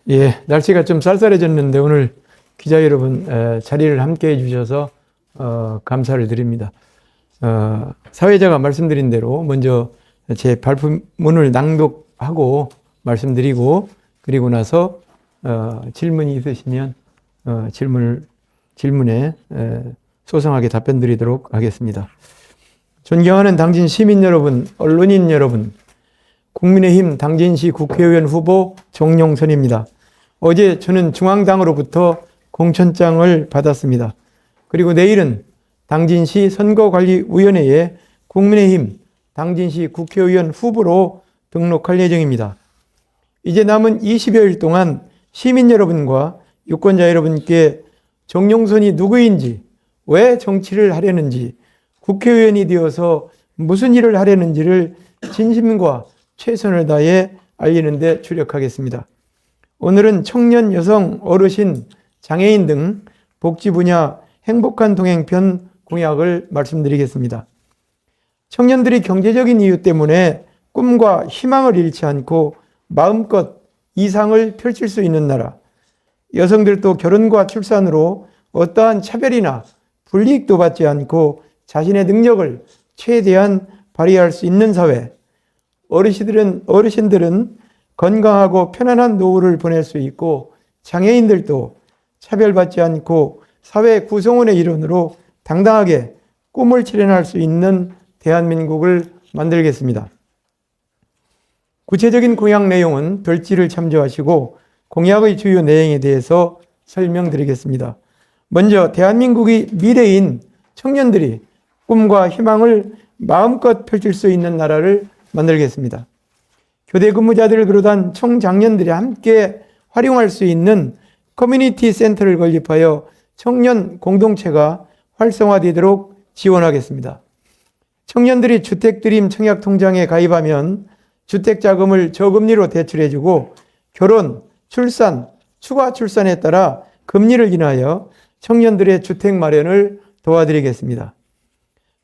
예, 날씨가 좀 쌀쌀해졌는데 오늘 기자 여러분 자리를 함께 해주셔서 감사를 드립니다. 사회자가 말씀드린 대로 먼저 제 발표문을 낭독하고 말씀드리고 그리고 나서 질문이 있으시면 질문에 소상하게 답변 드리도록 하겠습니다. 존경하는 당진 시민 여러분, 언론인 여러분, 국민의힘 당진시 국회의원 후보 정용선입니다. 어제 저는 중앙당으로부터 공천장을 받았습니다. 그리고 내일은 당진시 선거관리위원회에 국민의힘 당진시 국회의원 후보로 등록할 예정입니다. 이제 남은 20여일 동안 시민 여러분과 유권자 여러분께 정용선이 누구인지, 왜 정치를 하려는지, 국회의원이 되어서 무슨 일을 하려는지를 진심과 최선을 다해 알리는 데 주력하겠습니다. 오늘은 청년, 여성, 어르신, 장애인 등 복지 분야 행복한 동행편 공약을 말씀드리겠습니다. 청년들이 경제적인 이유 때문에 꿈과 희망을 잃지 않고 마음껏 이상을 펼칠 수 있는 나라, 여성들도 결혼과 출산으로 어떠한 차별이나 불이익도 받지 않고 자신의 능력을 최대한 발휘할 수 있는 사회, 어르신들은 건강하고 편안한 노후를 보낼 수 있고 장애인들도 차별받지 않고 사회 구성원의 일원으로 당당하게 꿈을 실현할 수 있는 대한민국을 만들겠습니다. 구체적인 공약 내용은 별지를 참조하시고 공약의 주요 내용에 대해서 설명드리겠습니다. 먼저 대한민국의 미래인 청년들이 꿈과 희망을 마음껏 펼칠 수 있는 나라를 만들겠습니다. 교대 근무자들을 비롯한 청장년들이 함께 활용할 수 있는 커뮤니티 센터를 건립하여 청년 공동체가 활성화되도록 지원하겠습니다. 청년들이 주택드림 청약통장에 가입하면 주택자금을 저금리로 대출해주고 결혼, 출산, 추가 출산에 따라 금리를 인하여 청년들의 주택 마련을 도와드리겠습니다.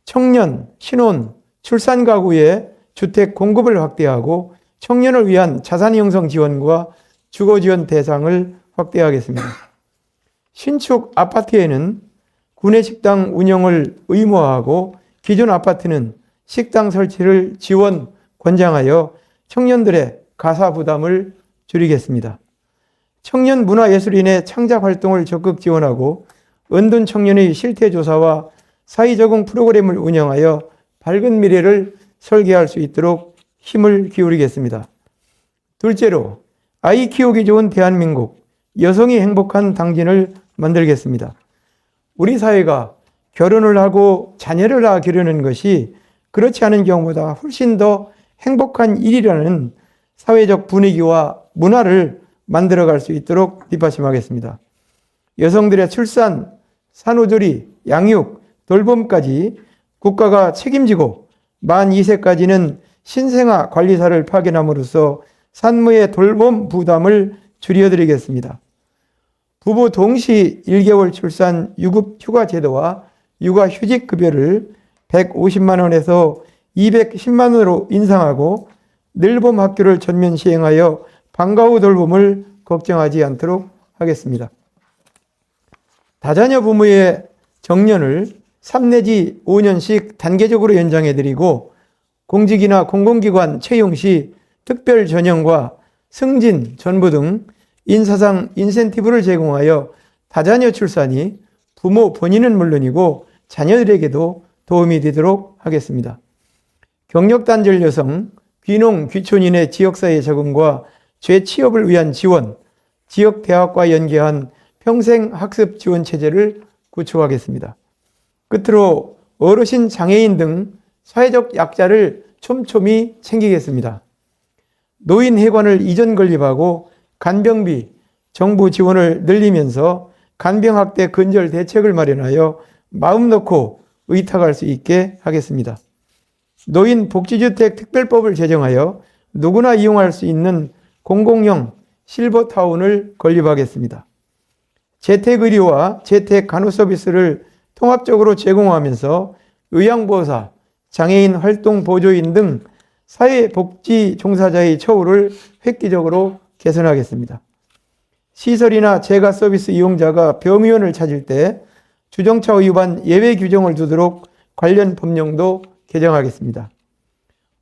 청년, 신혼, 출산 가구의 주택 공급을 확대하고 청년을 위한 자산 형성 지원과 주거 지원 대상을 확대하겠습니다. 신축 아파트에는 구내식당 운영을 의무화하고 기존 아파트는 식당 설치를 지원, 권장하여 청년들의 가사 부담을 줄이겠습니다. 청년 문화예술인의 창작 활동을 적극 지원하고 은둔 청년의 실태조사와 사회적응 프로그램을 운영하여 밝은 미래를 설계할 수 있도록 힘을 기울이겠습니다. 둘째로 아이 키우기 좋은 대한민국, 여성이 행복한 당진을 만들겠습니다. 우리 사회가 결혼을 하고 자녀를 낳으려는 것이 그렇지 않은 경우보다 훨씬 더 행복한 일이라는 사회적 분위기와 문화를 만들어갈 수 있도록 뒷받침하겠습니다. 여성들의 출산, 산후조리, 양육, 돌봄까지 국가가 책임지고 만 2세까지는 신생아 관리사를 파견함으로써 산모의 돌봄 부담을 줄여드리겠습니다. 부부 동시 1개월 출산 유급 휴가 제도와 육아휴직 급여를 150만 원에서 210만 원으로 인상하고 늘봄 학교를 전면 시행하여 방과 후 돌봄을 걱정하지 않도록 하겠습니다. 다자녀 부모의 정년을 3 내지 5년씩 단계적으로 연장해드리고 공직이나 공공기관 채용 시 특별 전형과 승진, 전부 등 인사상 인센티브를 제공하여 다자녀 출산이 부모 본인은 물론이고 자녀들에게도 도움이 되도록 하겠습니다. 경력단절 여성, 귀농, 귀촌인의 지역사회 적응과 재취업을 위한 지원, 지역대학과 연계한 평생학습 지원 체제를 구축하겠습니다. 끝으로 어르신, 장애인 등 사회적 약자를 촘촘히 챙기겠습니다. 노인회관을 이전 건립하고 간병비, 정부 지원을 늘리면서 간병학대 근절 대책을 마련하여 마음 놓고 의탁할 수 있게 하겠습니다. 노인 복지주택 특별법을 제정하여 누구나 이용할 수 있는 공공형 실버타운을 건립하겠습니다. 재택의료와 재택간호서비스를 통합적으로 제공하면서 요양보호사, 장애인 활동보조인 등 사회복지 종사자의 처우를 획기적으로 개선하겠습니다. 시설이나 재가 서비스 이용자가 병의원을 찾을 때 주정차 위반 예외 규정을 두도록 관련 법령도 개정하겠습니다.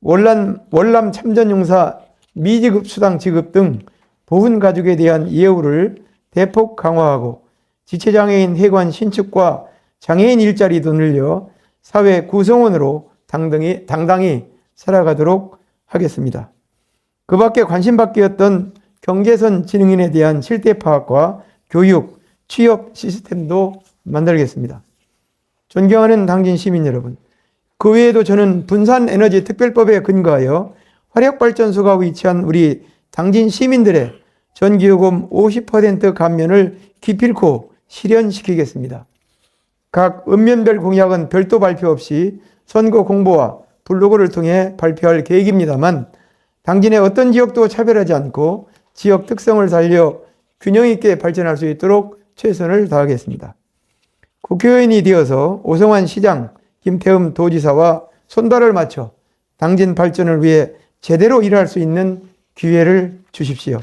월남 참전용사 미지급 수당 지급 등 보훈 가족에 대한 예우를 대폭 강화하고 지체장애인 해관 신축과 장애인 일자리도 늘려 사회 구성원으로 당당히 살아가도록 하겠습니다. 그 밖에 관심받기였던 경계선 지능인에 대한 실태 파악과 교육, 취업 시스템도 만들겠습니다. 존경하는 당진 시민 여러분, 그 외에도 저는 분산에너지 특별법에 근거하여 화력발전소가 위치한 우리 당진 시민들의 전기요금 50% 감면을 기필코 실현시키겠습니다. 각 읍면별 공약은 별도 발표 없이 선거 공보와 블로그를 통해 발표할 계획입니다만, 당진의 어떤 지역도 차별하지 않고 지역 특성을 살려 균형 있게 발전할 수 있도록 최선을 다하겠습니다. 국회의원이 되어서 오성환 시장, 김태흠 도지사와 손발을 맞춰 당진 발전을 위해 제대로 일할 수 있는 기회를 주십시오.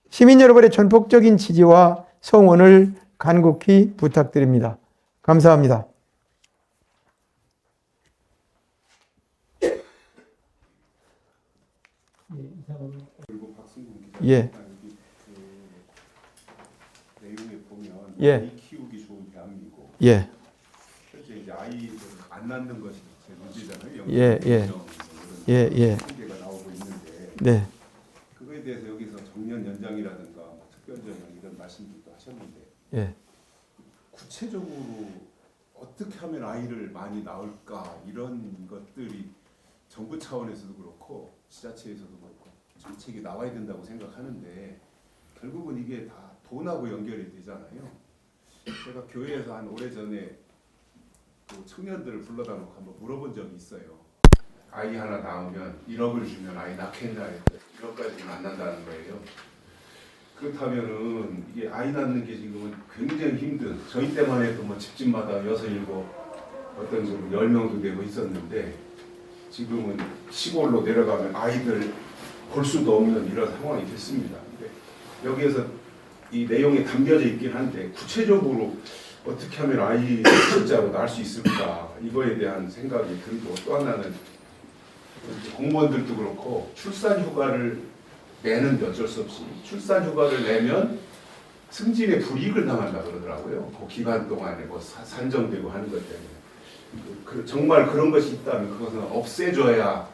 시민 여러분의 전폭적인 지지와 성원을 간곡히 부탁드립니다. 감사합니다. 그리고 박승근 기자, 예. 그 내용에 보면 예. 아이 키우기 좋은 대한민국. 예. 실제 이제 아이를 안 낳는 것이 제 문제잖아요. 예, 예. 예. 통계가 나오고 있는데, 네. 그거에 대해서 여기서 정년 연장이라든가 뭐 특별 전형 이런 말씀들도 하셨는데, 예. 구체적으로 어떻게 하면 아이를 많이 낳을까 이런 것들이 정부 차원에서도 그렇고 지자체에서도 그렇고 정책이 나와야 된다고 생각하는데, 결국은 이게 다 돈하고 연결이 되잖아요. 제가 교회에서 한 오래전에 그 청년들을 불러다 놓고 한번 물어본 적이 있어요. 아이 하나 낳으면 1억을 주면 아이 낳겠나 했더니 1억까지는 안 난다는 거예요. 그렇다면은 이게 아이 낳는 게 지금은 굉장히 힘든, 저희 때만 해도 뭐 집집마다 6, 7, 어떤 집은 10명도 되고 있었는데, 지금은 시골로 내려가면 아이들 볼 수도 없는 이런 상황이 됐습니다. 근데 여기에서 이 내용이 담겨져 있긴 한데, 구체적으로 어떻게 하면 아이 진짜로 낳을 수 있을까, 이거에 대한 생각이 들고, 또 하나는 공무원들도 그렇고 출산 휴가를 내는데 어쩔 수 없이 출산 휴가를 내면 승진에 불이익을 당한다 그러더라고요. 그 기간 동안에 뭐 산정되고 하는 것 때문에. 정말 그런 것이 있다면 그것은 없애줘야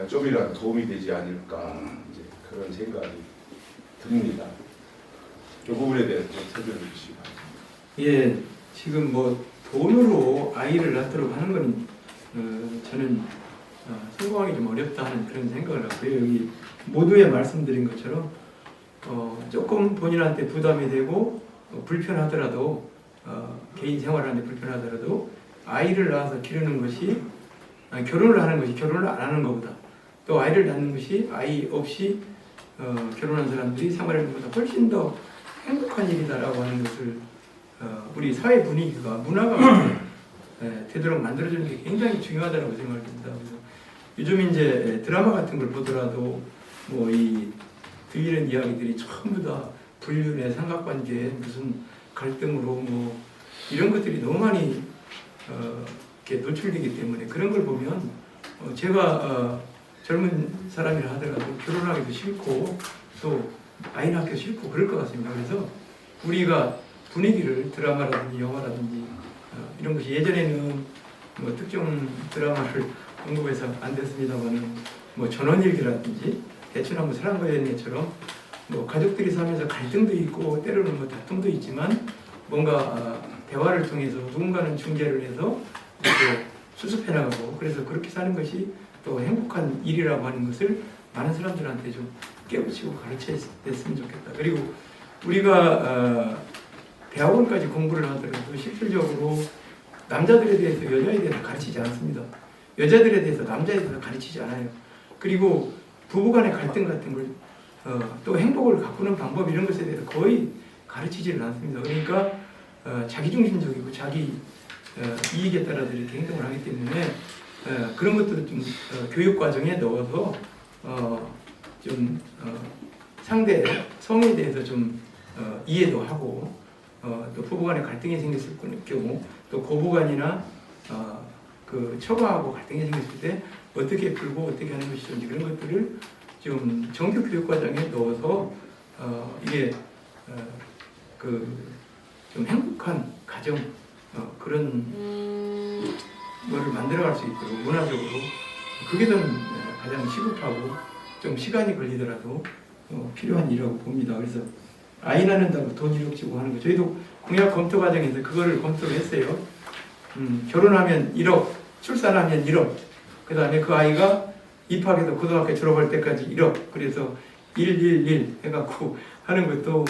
좀이라도 도움이 되지 않을까, 이제 그런 생각이 듭니다. 이 부분에 대해서 좀 설명해 주시기 바랍니다. 예, 지금 뭐 돈으로 아이를 낳도록 하는 건 저는 성공하기 좀 어렵다 하는 그런 생각을 하고요. 여기 모두에 말씀드린 것처럼 조금 본인한테 부담이 되고 불편하더라도 개인 생활하는데 불편하더라도 아이를 낳아서 기르는 것이, 결혼을 하는 것이 결혼을 안 하는 것보다, 또 아이를 낳는 것이 아이 없이 결혼한 사람들이 생활하는 것보다 훨씬 더 행복한 일이다라고 하는 것을 우리 사회 분위기가, 문화가 되도록 만들어주는 게 굉장히 중요하다고 생각합니다. 그래서 요즘 이제 드라마 같은 걸 보더라도 뭐 이 들리는 이야기들이 전부 다 불륜의 삼각관계, 무슨 갈등으로 뭐 이런 것들이 너무 많이 이렇게 노출되기 때문에, 그런 걸 보면 제가 젊은 사람이라 하더라도 결혼하기도 싫고 또 아이 낳기도 싫고 그럴 것 같습니다. 그래서 우리가 분위기를 드라마라든지 영화라든지 이런 것이, 예전에는 뭐 특정 드라마를 언급해서 안 됐습니다만은 뭐 전원일기라든지 대추나무 사랑과 연애처럼 뭐 가족들이 살면서 갈등도 있고 때로는 뭐 다툼도 있지만 뭔가 대화를 통해서 누군가는 중재를 해서 이렇게 수습해 나가고, 그래서 그렇게 사는 것이 또 행복한 일이라고 하는 것을 많은 사람들한테 좀 깨우치고 가르쳤으면 좋겠다. 그리고 우리가 대학원까지 공부를 하더라도 실질적으로 남자들에 대해서 여자에 대해서 가르치지 않습니다. 여자들에 대해서 남자에 대해서 가르치지 않아요. 그리고 부부간의 갈등 같은 걸 또 행복을 가꾸는 방법, 이런 것에 대해서 거의 가르치지를 않습니다. 그러니까 자기중심적이고 자기 이익에 따라서 이렇게 행동을 하기 때문에 그런 것들을 좀 교육 과정에 넣어서 좀 상대 성에 대해서 좀 이해도 하고 또 부부 간에 갈등이 생겼을 경우 또 고부 간이나 그 처가하고 갈등이 생겼을 때 어떻게 풀고 어떻게 하는 것이 좋은지 그런 것들을 좀 정규 교육 과정에 넣어서 이게 그 좀 행복한 가정 그런 거를 만들어갈 수 있도록 문화적으로 그게 저는 가장 시급하고 좀 시간이 걸리더라도 필요한 일이라고 봅니다. 그래서 아이 낳는다고 돈 1억 주고 하는 거 저희도 공약 검토 과정에서 그거를 검토를 했어요. 결혼하면 1억, 출산하면 1억, 그 다음에 그 아이가 입학해서 고등학교 졸업할 때까지 1억, 그래서 111 해갖고 하는 것도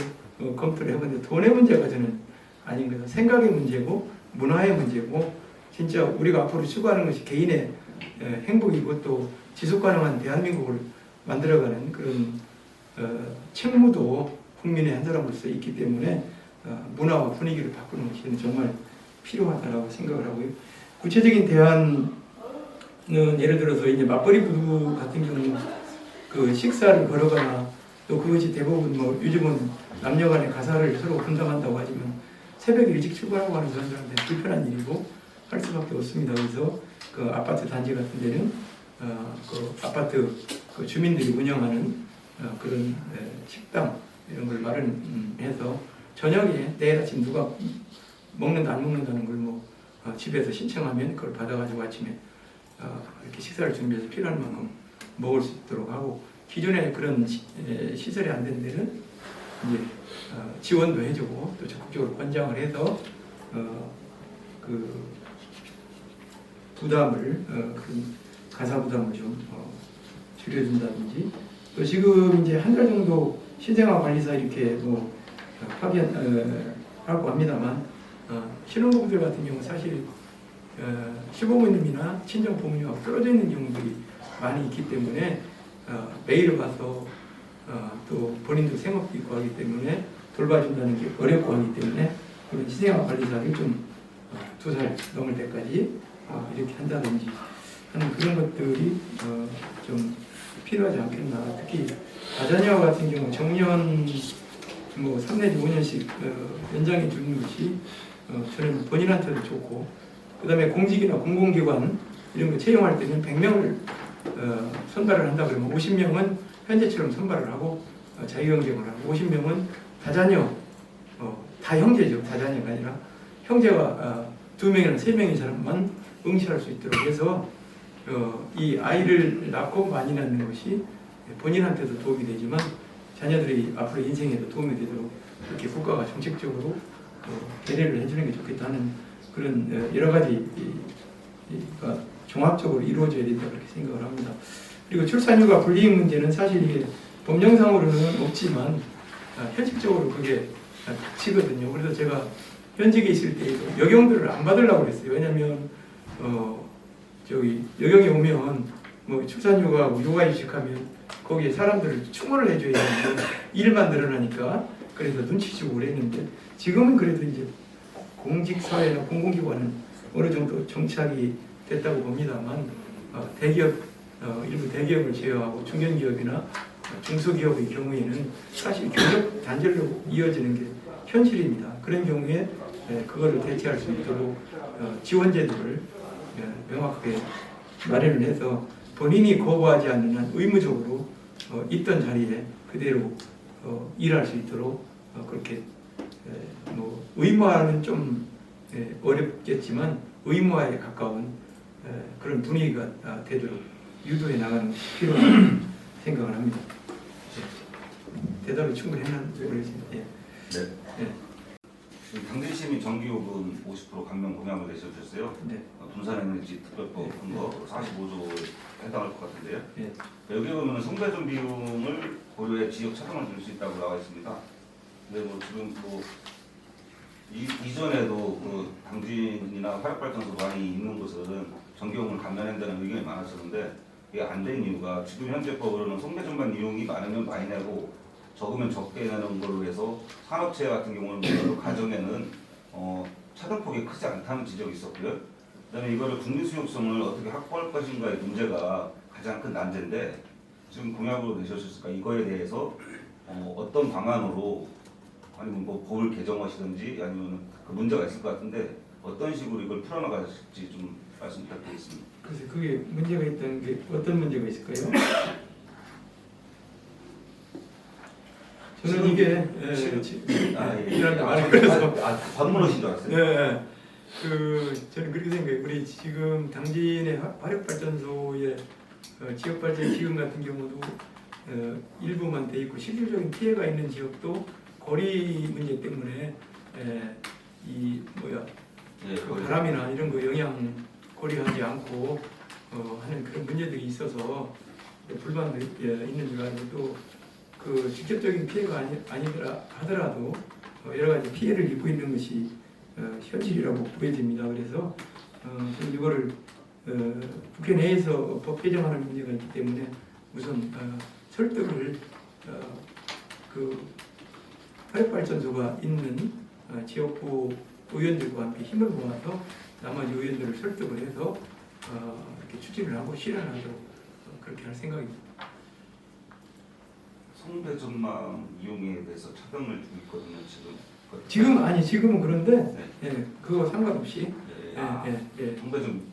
검토를 해봤는데 돈의 문제가 저는 아닌 거죠. 생각의 문제고 문화의 문제고 진짜 우리가 앞으로 추구하는 것이 개인의 행복이고 또 지속 가능한 대한민국을 만들어가는 그런 책무도 국민의 한 사람으로서 있기 때문에 문화와 분위기를 바꾸는 것이 정말 필요하다고 생각을 하고요. 구체적인 대안은 예를 들어서 이제 맞벌이 부부 같은 경우 그 식사를 걸어가나 또 그것이 대부분 뭐 요즘은 남녀간의 가사를 서로 분담한다고 하지만 새벽에 일찍 출근하고 하는 사람들한테 불편한 일이고 할 수밖에 없습니다. 그래서 그 아파트 단지 같은 데는 그 아파트 그 주민들이 운영하는 그런 식당 이런 걸 마련해서 저녁에 내일 아침 누가 먹는다 안 먹는다는 걸 뭐 집에서 신청하면 그걸 받아가지고 아침에 이렇게 식사를 준비해서 필요한 만큼 먹을 수 있도록 하고 기존에 그런 시설이 안 된 데는 이제 지원도 해주고 또 적극적으로 권장을 해서 그 부담을 그 가사 부담을 좀 줄여준다든지 또 지금 이제 한 달 정도 신생아 관리사 이렇게 뭐 파견하고 합니다만 신혼부부들 같은 경우 사실 시부모님이나 친정 부모님하고 떨어져 있는 경우들이 많이 있기 때문에 매일 와서 또 본인도 생업도 있고 하기 때문에 돌봐준다는 게 어렵고 하기 때문에 그런 신생아 관리사를 좀 2살 넘을 때까지 이렇게 한다든지 하는 그런 것들이 좀 필요하지 않겠나. 특히 다자녀 같은 경우 정년 뭐 3 내지 5년씩 연장해 주는 것이 저는 본인한테도 좋고 그 다음에 공직이나 공공기관 이런 거 채용할 때는 100명을 선발을 한다 그러면 50명은 현재처럼 선발을 하고 자유형제를 하고 50명은 다자녀 다 형제죠. 다자녀가 아니라 형제가 2명이나 3명인 사람만 응시할 수 있도록 해서 이 아이를 낳고 많이 낳는 것이 본인한테도 도움이 되지만 자녀들이 앞으로 인생에도 도움이 되도록 이렇게 국가가 정책적으로 배려를 해주는 게 좋겠다는 그런 여러 가지가 종합적으로 이루어져야 된다 그렇게 생각을 합니다. 그리고 출산휴가 불이익 문제는 사실 이게 법령상으로는 없지만 현실적으로 그게 닥치거든요. 그래서 제가 현직에 있을 때에도 여경들을 안 받으려고 그랬어요. 왜냐하면 저기 여경이 오면 뭐 출산휴가하고 육아휴직하면 거기에 사람들을 충원을 해줘야 되는데 일만 늘어나니까 그래서 눈치 주고 그랬는데 지금은 그래도 이제 공직사회나 공공기관은 어느 정도 정착이 됐다고 봅니다만 대기업 일부 대기업을 제외하고 중견기업이나 중소기업의 경우에는 사실 경력 단절로 이어지는 게 현실입니다. 그런 경우에 그거를 대체할 수 있도록 지원 제도를 명확하게 마련을 해서 본인이 거부하지 않는 한 의무적으로 있던 자리에 그대로 일할 수 있도록 그렇게 뭐 의무화는 좀 어렵겠지만 의무화에 가까운 그런 분위기가 되도록 유도해 나가는 것이 필요하다고 생각을 합니다. 대답을 충분히 했는지 모르겠습니다. 예. 네. 예. 당진시민 정기요금 50% 감면 공약을 내세우셨어요. 네. 분산에너지 특별법 근거 45조에 해당할 것 같은데요. 예. 여기 보면 성배전 비용을 고려해 지역 차등을 줄 수 있다고 나와 있습니다. 근데 뭐 지금 뭐 이전에도 그 당진이나 화력발전소 많이 있는 곳은 전기요금을 감면한다는 의견이 많았었는데 이게 안 된 이유가 지금 현재 법으로는 성배전반 이용이 많으면 많이 내고 적으면 적게 내는 걸로 해서 산업체 같은 경우는 물론 가정에는 차등폭이 크지 않다는 지적이 있었고요. 그다음에 이거를 국민 수용성을 어떻게 확보할 것인가의 문제가 가장 큰 난제인데 지금 공약으로 내셨을까 이거에 대해서 어떤 방안으로 아니면 뭐 법을 개정하시든지 아니면 그 문제가 있을 것 같은데 어떤 식으로 이걸 풀어나가실지 좀 말씀 부탁드리겠습니다. 그래서 그게 문제가 있다는 게 어떤 문제가 있을까요? 저는 이게 관문하신 줄 알았어요. 네, 저는 그렇게 생각해요. 우리 지금 당진의 화력발전소의 지역발전 기금 같은 경우도 일부만 돼 있고 실질적인 피해가 있는 지역도 거리 문제 때문에 이 그 바람이나 이런 거 영향 고려하지 않고 하는 그런 문제들이 있어서 불만도 있는 줄 알고 또 그 직접적인 피해가 아니더라 하더라도 여러 가지 피해를 입고 있는 것이 현실이라고 보여집니다. 그래서 좀 이거를 국회 내에서 법 개정하는 문제가 있기 때문에 우선 설득을 그 화력발전소가 있는 지역구 의원들과 함께 힘을 모아서 나머지 의원들을 설득을 해서 이렇게 추진을 하고 실현하도록 그렇게 할 생각입니다. 성배 전망 이용에 대해서 차등을 두고 있거든요. 지금은 그런데 네. 그거 상관없이 성배 전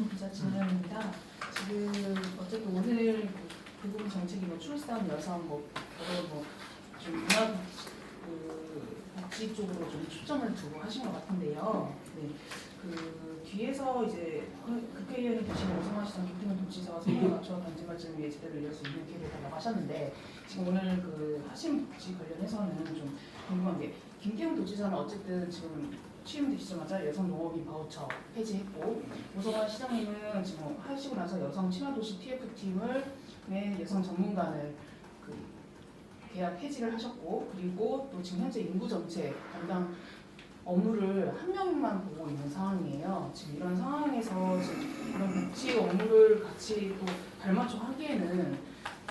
기자 진영입니다. 지금 어쨌든 오늘 그 부분 정책이 뭐 출산, 여성, 결혼, 좀 문화 복지 쪽으로 좀 초점을 두고 하신 것 같은데요. 네. 그 뒤에서 이제 국회의원이 되신 오성환 시장, 김태년 도지사와 서로 맞춰 단지 발전을 위해 제대로 이룰 수 있는 기회를 달라고 하셨는데 지금 오늘 그 하신 복지 관련해서는 좀 궁금한 게 김태년 도지사는 어쨌든 지금 취임되시자마자 여성 농업인 바우처 폐지했고 오성환 시장님은 지금 하시고 나서 여성 친화도시 TF팀을 내 여성 전문가를 그 계약 폐지를 하셨고 그리고 또 지금 현재 인구 정책 담당 업무를 한 명만 보고 있는 상황이에요. 지금 이런 상황에서 지금 이런 복지 업무를 같이 또 발맞춰 하기에는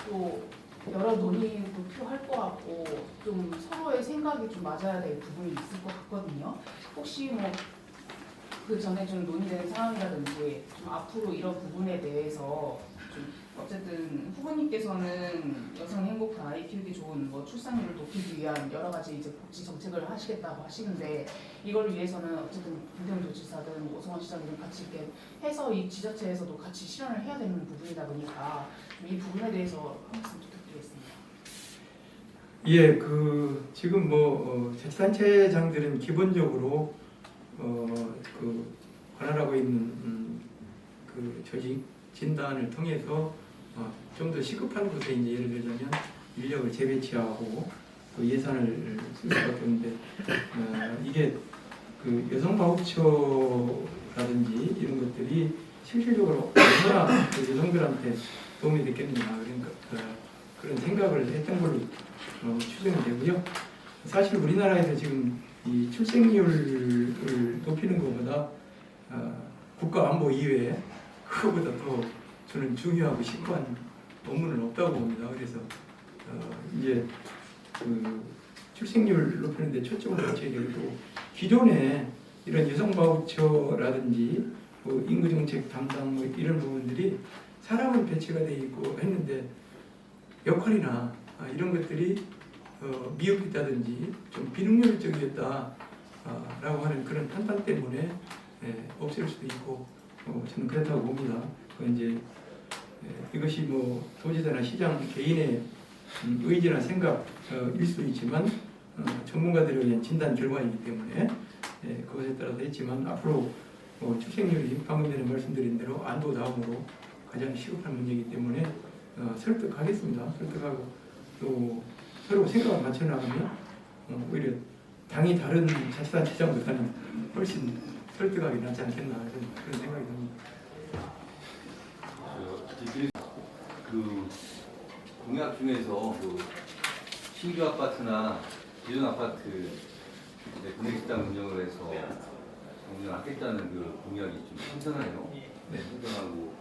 또 여러 논의도 필요할 것 같고 좀 서로의 생각이 좀 맞아야 될 부분이 있을 것 같거든요. 혹시 뭐 그 전에 좀 논의된 상황이라든지 좀 앞으로 이런 부분에 대해서 좀 어쨌든 후보님께서는 여성 행복과 아이 키우기 좋은 뭐 출산율을 높이기 위한 여러 가지 이제 복지 정책을 하시겠다고 하시는데 이걸 위해서는 어쨌든 김태훈 도지사든 오성환 시장이든 같이 이렇게 해서 이 지자체에서도 같이 실현을 해야 되는 부분이다 보니까 이 부분에 대해서 한 말씀 부탁드리겠습니다. 예, 그 지금 뭐 자치단체장들은 기본적으로 그 관할하고 있는 그 조직 진단을 통해서 좀 더 시급한 곳에 이제 예를 들자면 인력을 재배치하고 그 예산을 쓸 수밖에 없는데 이게 그 여성 바우처라든지 이런 것들이 실질적으로 얼마나 그 여성들한테 도움이 됐겠느냐 그런 생각을 했던 걸로 추정이 되고요. 사실 우리나라에서 지금 이 출생률을 높이는 것보다 국가 안보 이외에 그거보다 더 저는 중요하고 심한 업무는 없다고 봅니다. 그래서 이제 그 출생률 높이는 데 초점을 맞춰야 되고 기존에 이런 여성 바우처라든지 뭐 인구정책 담당 뭐 이런 부분들이 사람은 배치가 돼 있고 했는데 역할이나 이런 것들이 미흡했다든지 좀 비능률적이었다라고 하는 그런 판단 때문에 없앨 수도 있고 저는 그렇다고 봅니다. 이제 이것이 뭐 도지사나 시장 개인의 의지나 생각일 수도 있지만 전문가들에 의한 진단 결과이기 때문에 그것에 따라서 했지만 앞으로 출생률이 방금 전에 말씀드린 대로 안보 다음으로 가장 시급한 문제이기 때문에 설득하겠습니다. 설득하고 또 서로 생각을 맞춰 나가면 오히려 당이 다른 자치단체장보다는 훨씬 설득하기 낫지 않겠나 그런 생각이 듭니다. 그 공약 중에서 그 신규 아파트나 기존 아파트 분식당 운영을 해서 운영하겠다는 그 공약이 좀 신선하네요. 네, 신선하고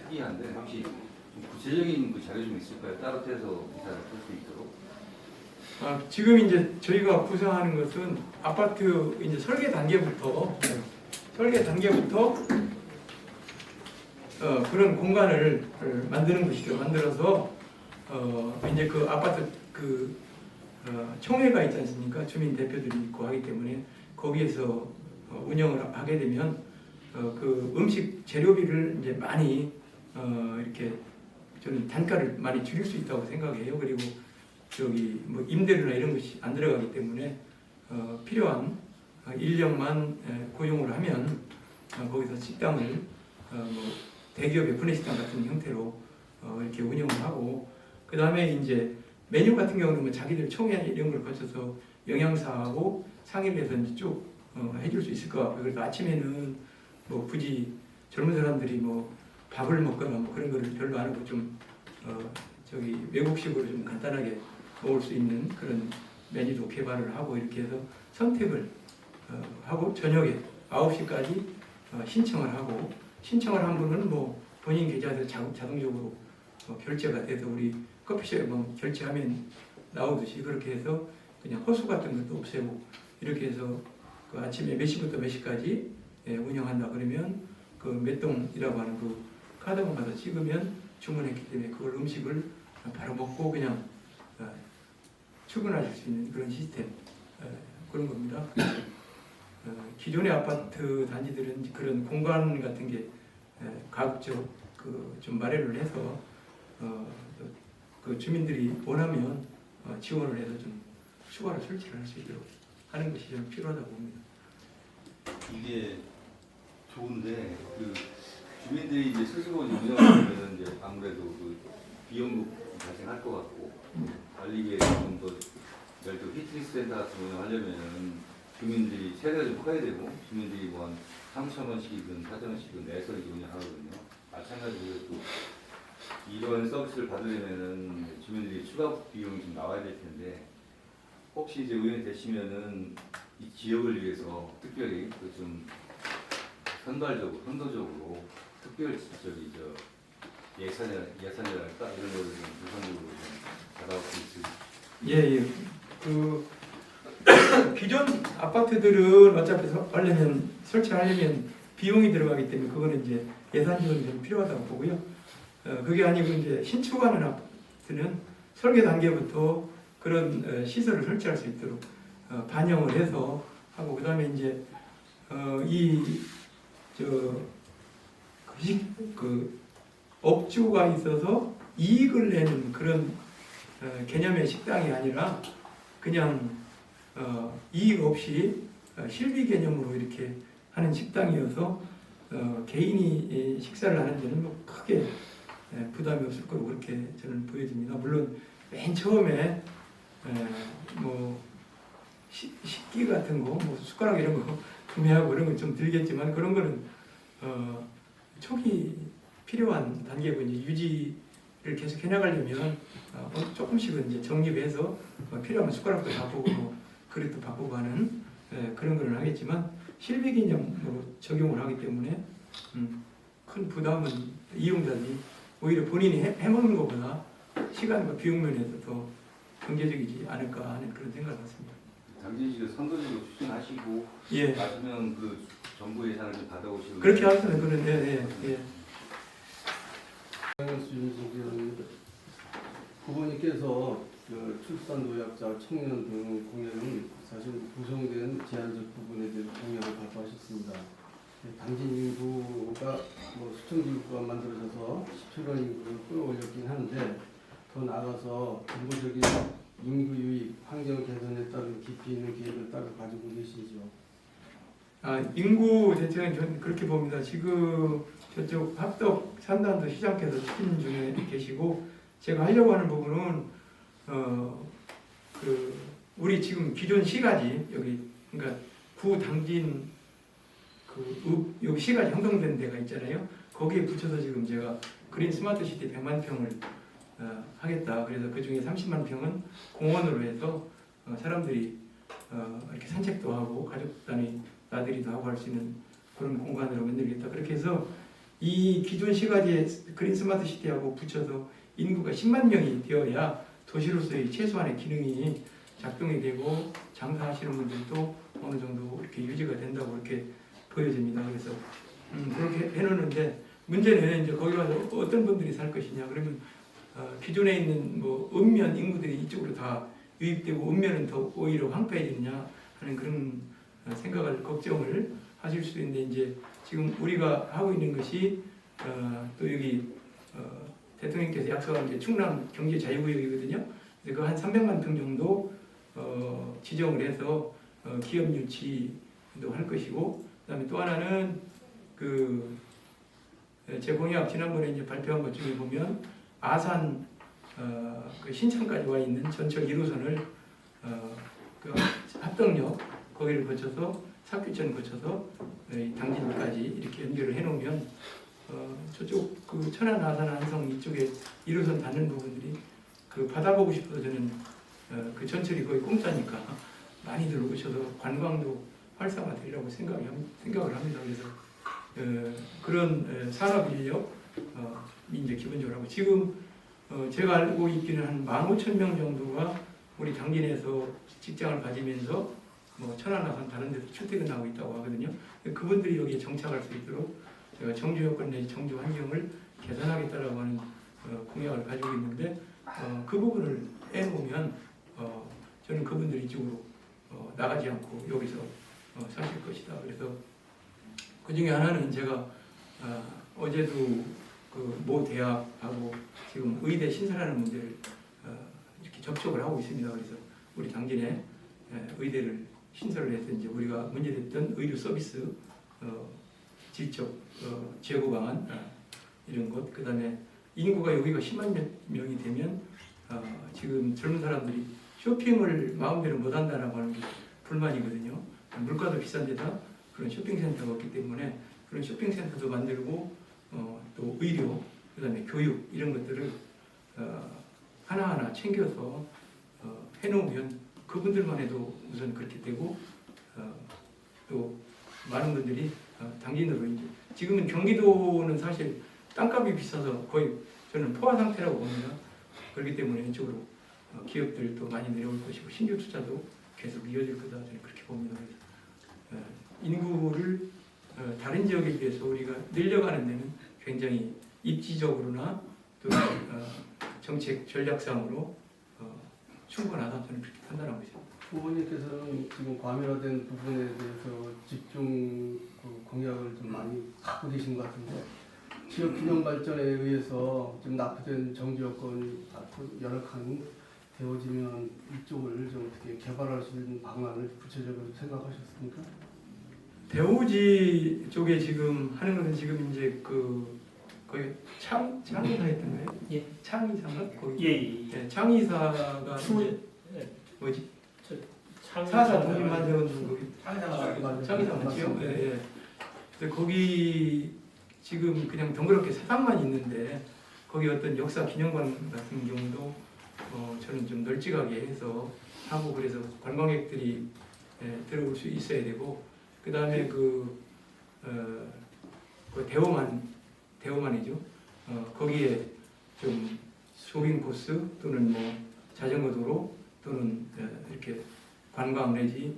특이한데 혹시 좀 구체적인 그 자료 좀 있을까요? 따로 떼서 기사를 쓸 수 있도록. 지금 이제 저희가 구상하는 것은 아파트 이제 설계 단계부터 그런 공간을 만드는 것이죠. 만들어서 이제 그 아파트 총회가 있지 않습니까? 주민 대표들이 있고 하기 때문에 거기에서 운영을 하게 되면 그 음식 재료비를 이제 많이 이렇게 저는 단가를 많이 줄일 수 있다고 생각해요. 그리고 저기 뭐 임대료나 이런 것이 안 들어가기 때문에 필요한 인력만 고용을 하면 거기서 식당을 뭐 대기업의 분해식당 같은 형태로 이렇게 운영을 하고, 그 다음에 이제 메뉴 같은 경우는 뭐 자기들 총회 이런 걸 거쳐서 영양사하고 상의를 해서 이제 쭉 해줄 수 있을 것 같고요. 그래서 아침에는 뭐 굳이 젊은 사람들이 뭐 밥을 먹거나 뭐 그런 거를 별로 안 하고 좀 저기 외국식으로 좀 간단하게 먹을 수 있는 그런 메뉴도 개발을 하고 이렇게 해서 선택을 하고 저녁에 9시까지 신청을 하고, 신청을 한 분은 뭐 본인 계좌에서 자동적으로 결제가 돼서 우리 커피숍에 뭐 결제하면 나오듯이 그렇게 해서 그냥 허수 같은 것도 없애고 이렇게 해서 그 아침에 몇 시부터 몇 시까지 운영한다 그러면 그 몇동이라고 하는 그 카드만 가서 찍으면 주문했기 때문에 그걸 음식을 바로 먹고 그냥 출근하실 수 있는 그런 시스템 그런 겁니다. 그래서 기존의 아파트 단지들은 그런 공간 같은 게 가급적 좀 마련을 해서 그 주민들이 원하면 지원을 해서 좀 추가로 설치를 할 수 있도록 하는 것이 좀 필요하다고 봅니다. 이게 좋은데 그 주민들이 이제 스스로 운영하면 이제 아무래도 그 비용도 발생할 것 같고 관리비에 좀더 예를 들어 피트니스 센터 같은 거 운영하려면 주민들이 세대가 좀 커야 되고 주민들이 뭐 한 3,000원씩이든 4,000원씩이든 내서 이렇게 운영하거든요. 마찬가지로 또 이런 서비스를 받으려면은 주민들이 추가 비용이 좀 나와야 될 텐데 혹시 이제 의원이 되시면은 이 지역을 위해서 특별히 그 좀 선발적으로, 선도적으로 특별 저기 예산이랄까 이런 거를 좀 우선적으로 좀 받아올 수 있을지. 예. 그 기존 아파트들은 어차피 하려면 설치하려면 비용이 들어가기 때문에 그거는 이제 예산 지원이 좀 필요하다고 보고요. 그게 아니고 이제 신축하는 아파트는 설계 단계부터 그런 시설을 설치할 수 있도록 반영을 해서 하고, 그 다음에 이제 그 업주가 있어서 이익을 내는 그런 개념의 식당이 아니라 그냥 이익 없이 실비 개념으로 이렇게 하는 식당이어서 개인이 식사를 하는 데는 뭐 크게 부담이 없을 거로 그렇게 저는 보여집니다. 물론 맨 처음에 뭐 식기 같은 거, 뭐 숟가락 이런 거 구매하고 이런 건 좀 들겠지만 그런 거는 초기 필요한 단계고 이제 유지를 계속 해나가려면 조금씩은 이제 정립해서 필요하면 숟가락도 바꾸고 뭐 그릇도 바꾸고 하는 그런 거는 하겠지만 실비 개념으로 적용을 하기 때문에 큰 부담은 이용자들이 오히려 본인이 해먹는 것보다 시간과 비용 면에서 더 경제적이지 않을까 하는 그런 생각을 갖습니다. 당진시도 선도적으로 추진하시고 예. 맞으면 그 정부 예산을 좀 받아오시고 그렇게 하시면 그런데 예. 후보님께서 그 출산 노약자, 청년 등 공약은 사실 구성된 제한적 부분에 대한 공약을 발표하셨습니다. 당진 인구가 뭐 수천 인구가 만들어져서 17만 인구를 끌어올렸긴 하는데 더 나아가서 근본적인 인구 유익, 환경 개선에 따른 깊이 있는 계획을 따로 가지고 계시죠. 인구 대책은 저는 그렇게 봅니다. 지금 저쪽 합덕 산단도 시장께서 추진 중에 계시고 제가 하려고 하는 부분은 그 우리 지금 기존 시가지 여기 그러니까 구 당진 여기 시가지 형성된 데가 있잖아요. 거기에 붙여서 지금 제가 그린 스마트 시티 100만 평을 하겠다. 그래서 그 중에 30만 평은 공원으로 해서 사람들이 이렇게 산책도 하고 가족 단위 나들이도 하고 할 수 있는 그런 공간으로 만들겠다. 그렇게 해서 이 기존 시가지의 그린 스마트 시티하고 붙여서 인구가 10만 명이 되어야 도시로서의 최소한의 기능이 작동이 되고 장사하시는 분들도 어느 정도 이렇게 유지가 된다고 이렇게 보여집니다. 그래서 그렇게 해놓는데 문제는 이제 거기 가서 어떤 분들이 살 것이냐. 그러면 기존에 있는 뭐 읍면 인구들이 이쪽으로 다 유입되고 읍면은 더 오히려 황폐해지느냐 하는 그런 생각을 걱정을 하실 수 있는데 이제 지금 우리가 하고 있는 것이 또 여기 대통령께서 약속한 게 충남 경제 자유구역이거든요. 그래서 그 한 300만 평 정도 지정을 해서 기업 유치도 할 것이고, 그다음에 또 하나는 제 공약 지난번에 이제 발표한 것 중에 보면 아산 그 신창까지 와 있는 전철 1호선을 그 합덕역 거기를 거쳐서 삽귀천 거쳐서 당진까지 이렇게 연결을 해놓으면 저쪽 그 천안, 아산, 안성 이쪽에 1호선 닿는 부분들이 그 받아보고 싶어서 저는 그 전철이 거의 공짜니까 많이들 오셔서 관광도 활성화되리라고 생각을 합니다. 그래서 그런 산업 인력 이제 기본적으로 하고 지금 제가 알고 있기는 한 15,000명 정도가 우리 당진에서 직장을 가지면서 뭐 천안, 아산 다른 데서 출퇴근하고 있다고 하거든요. 그분들이 여기에 정착할 수 있도록 제가 정주 여건 내지 정주 환경을 개선하겠다라고 하는 공약을 가지고 있는데 그 부분을 해놓으면 저는 그분들이 이쪽으로 나가지 않고 여기서 사실 것이다. 그래서 그 중에 하나는 제가 어제도 그 모 대학하고 지금 의대 신설하는 문제를 이렇게 접촉을 하고 있습니다. 그래서 우리 당진에 의대를 신설을 해서 이제 우리가 문제됐던 의료 서비스 질적 제고 방안 이런 것, 그 다음에 인구가 여기가 10만 명이 되면 지금 젊은 사람들이 쇼핑을 마음대로 못한다라고 하는 게 불만이거든요. 물가도 비싼 데다 그런 쇼핑센터가 없기 때문에 그런 쇼핑센터도 만들고 또 의료, 그 다음에 교육 이런 것들을 하나하나 챙겨서 해놓으면 그분들만 해도 우선 그렇게 되고 또 많은 분들이 당진으로 이제 지금은 경기도는 사실 땅값이 비싸서 거의 저는 포화 상태라고 봅니다. 그렇기 때문에 이쪽으로 기업들도 많이 내려올 것이고 신규 투자도 계속 이어질 거다 저는 그렇게 봅니다. 그래서 인구를 다른 지역에 비해서 우리가 늘려가는 데는 굉장히 입지적으로나 또 정책 전략상으로 충분하다 저는 그렇게 판단하고 있습니다. 후보님께서는 지금 과밀화된 부분에 대해서 집중 공약을 좀 많이 갖고 계신 것 같은데 지역 균형 발전에 의해서 좀 납부된 정지 여건이 열악한 되어지면 이쪽을 좀 어떻게 개발할 수 있는 방안을 구체적으로 생각하셨습니까? 대우지 쪽에 지금 하는 것은 지금 이제 거기 창이사 했던 거예요? 예. 창이사인가? 거기 예. 창이사가 이제 뭐지? 사사 독립만세운 거기 창이사 맞지요? 예. 근데 거기 지금 그냥 덩그럽게 사당만 있는데 거기 어떤 역사 기념관 같은 경우도 저는 좀 널찍하게 해서 하고 그래서 관광객들이 들어올 수 있어야 되고 그 다음에 그 대호만이죠. 거기에 좀 조깅 코스 또는 뭐 자전거 도로 또는 이렇게 관광 내지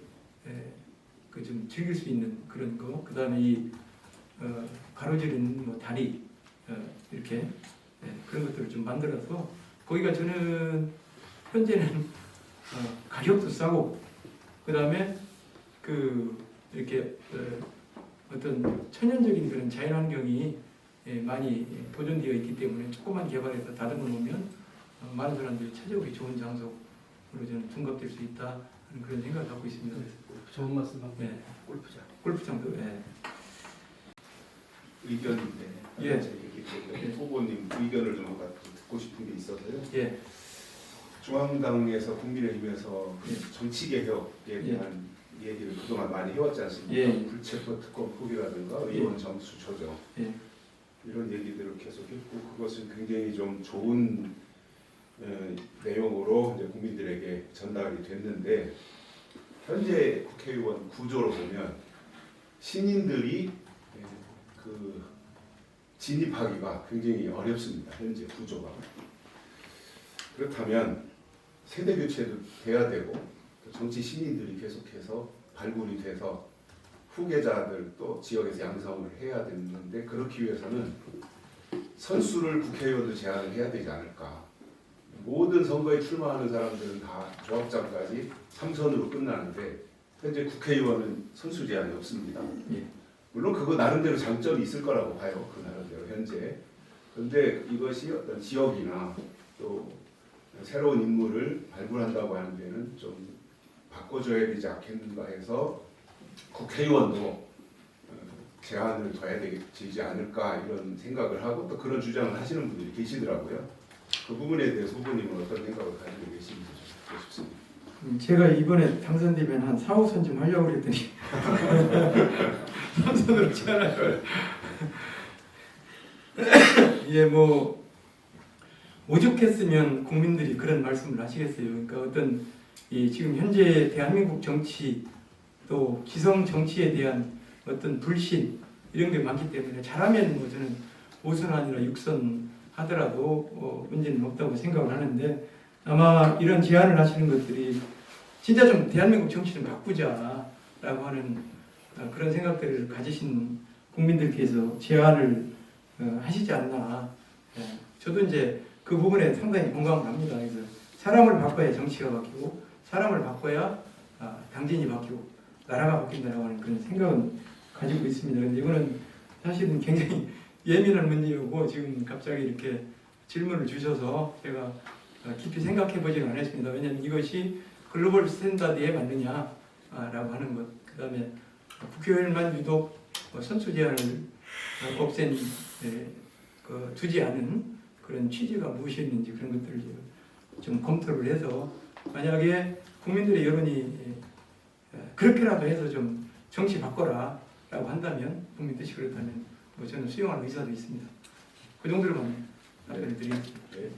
그 좀 즐길 수 있는 그런 거. 그 다음에 이 가로지르는 뭐 다리 이렇게 그런 것들을 좀 만들어서 거기가 저는 현재는 가격도 싸고 그 다음에 이렇게 어떤 천연적인 그런 자연환경이 많이 보존되어 있기 때문에 조금만 개발해서 다듬어 놓으면 많은 사람들이 찾아오기 좋은 장소로 저는 둔갑될 수 있다 하는 그런 생각을 갖고 있습니다. 좋은 말씀하고 네. 골프장도 의견인데 예. 후보님 의견을 좀 듣고 싶은 게 있어서요. 예. 중앙당에서 국민의힘에서 예. 정치 개혁에 대한 얘기를 그동안 많이 해왔지 않습니까? 예. 불체포 특권 포기라든가 의원 점수 조정 예. 이런 얘기들을 계속했고 그것은 굉장히 좀 좋은 내용으로 이제 국민들에게 전달이 됐는데 현재 국회의원 구조로 보면 신인들이 그 진입하기가 굉장히 어렵습니다. 현재 구조가. 그렇다면 세대 교체도 돼야 되고 또 정치 신인들이 계속해서 발굴이 돼서 후계자들 또 지역에서 양성을 해야 되는데 그렇기 위해서는 선수를 국회의원으로 제안을 해야 되지 않을까. 모든 선거에 출마하는 사람들은 다 조합장까지 3선으로 끝나는데 현재 국회의원은 선수 제한이 없습니다. 예. 물론 그거 나름대로 장점이 있을 거라고 봐요. 그 나름대로 현재. 그런데 이것이 어떤 지역이나 또 새로운 인물을 발굴한다고 하는 데는 좀 바꿔줘야 되지 않겠는가 해서 국회의원도 제한을 둬야 되지 않을까 이런 생각을 하고 또 그런 주장을 하시는 분들이 계시더라고요. 그 부분에 대해서 후보님은 어떤 생각을 가지고 계신지 좀 듣고 싶습니다. 제가 이번에 당선되면 한 4, 5선 좀 하려고 그랬더니 3선으로 제안할 걸. 예, 뭐 오죽했으면 국민들이 그런 말씀을 하시겠어요. 그러니까 어떤 지금 현재 대한민국 정치 또 기성 정치에 대한 어떤 불신 이런 게 많기 때문에 잘하면 뭐 저는 5선 아니라 6선 하더라도 문제는 없다고 생각을 하는데 아마 이런 제안을 하시는 것들이 진짜 좀 대한민국 정치 좀 바꾸자라고 하는 그런 생각들을 가지신 국민들께서 제안을 하시지 않나. 저도 이제 그 부분에 상당히 공감을 합니다. 그래서 사람을 바꿔야 정치가 바뀌고 사람을 바꿔야 당진이 바뀌고 나라가 바뀐다라고 하는 그런 생각은 가지고 있습니다. 그런데 이거는 사실은 굉장히 예민한 문제이고 지금 갑자기 이렇게 질문을 주셔서 제가 깊이 생각해 보지는 않았습니다. 왜냐하면 이것이 글로벌 스탠다드에 맞느냐라고 하는 것, 그 다음에 국회의원만 유독 선수 제한을 없앤 두지 않은 그런 취지가 무엇이었는지 그런 것들을 좀 검토를 해서 만약에 국민들의 여론이 그렇게라도 해서 좀 정치 바꿔라라고 한다면 국민 뜻이 그렇다면 뭐 저는 수용할 의사도 있습니다. 그 정도로만 답변을 드리겠습니다. 네.